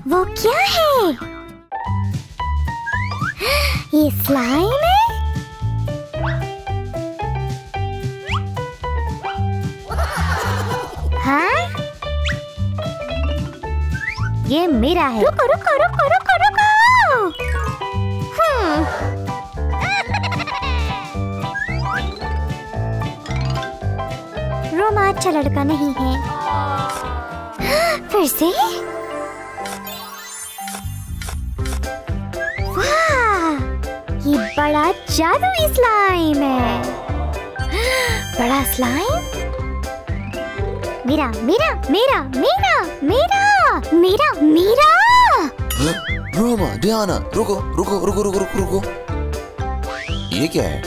वो क्या है? ये स्लाइम है? हाँ? ये मेरा है। रुको रुको रुको रुको रुको। रोमा अच्छा लड़का नहीं है। फिर से? ये बड़ा जादुई स्लाइम है। बड़ा स्लाइम? मेरा मेरा मेरा मेरा मेरा मेरा मेरा। रोमा, डियाना, रुको रुको रुको रुको रुको रुको। ये क्या है?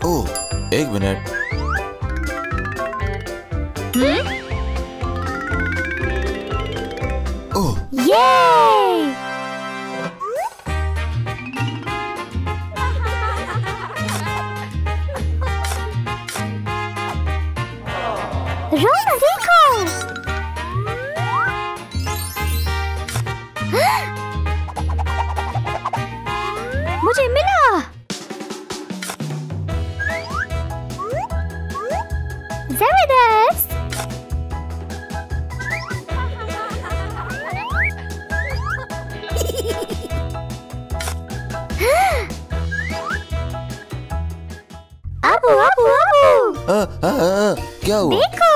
ओह, एक मिनट। ओह, ये रोमा देखो। मुझे मिला। जबरदस्त। अबू अबू अबू क्या हुआ? देखो।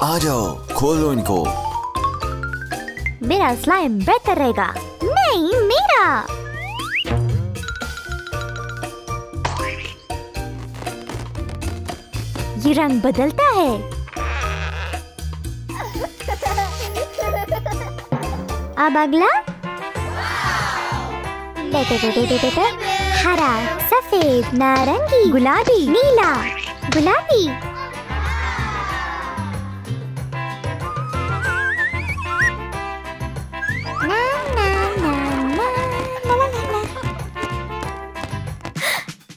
आ जाओ, खोल लो इनको। मेरा स्लाइम बेहतर रहेगा। नहीं, मेरा। ये रंग बदलता है। अब अगला। हरा, सफेद, नारंगी, गुलाबी, नीला, गुलाबी।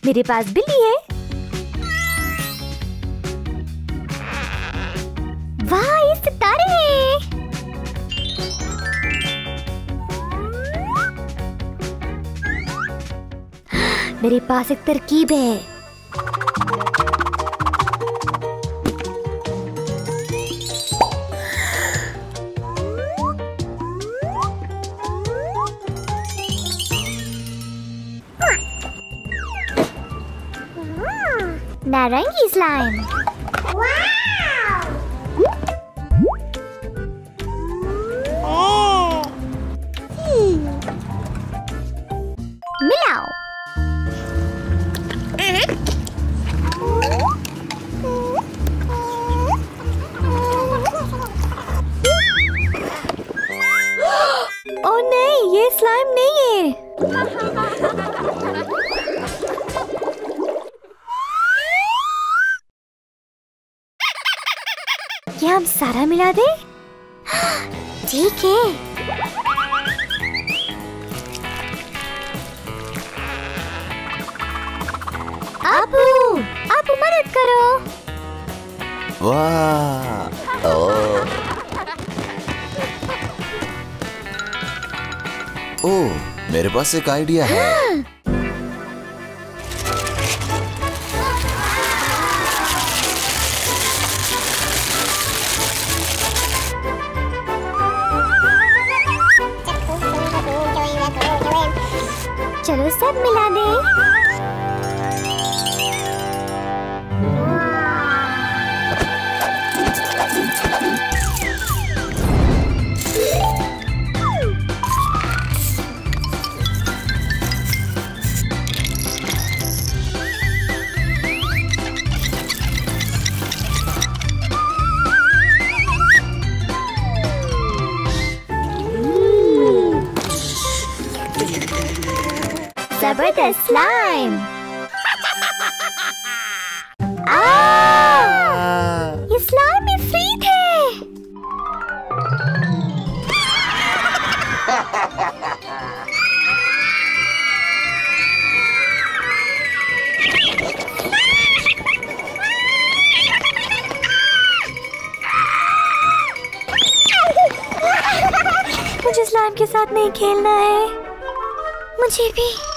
मेरे पास बिल्ली है। वाह, ये सितारे हैं। मेरे पास एक तरकीब है। नारंगी स्लाइम। मिलाओ। ओह नहीं, ये स्लाइम नहीं है। क्या हम सारा मिला दे? ठीक है। अबू, अबू मदद करो। वाह, ओह, मेरे पास एक आइडिया है। चलो सब मिला दे। जबरदस्त स्लाइम। ये स्लाइम में फ्रीट है। मुझे स्लाइम के साथ नहीं खेलना है। मुझे भी।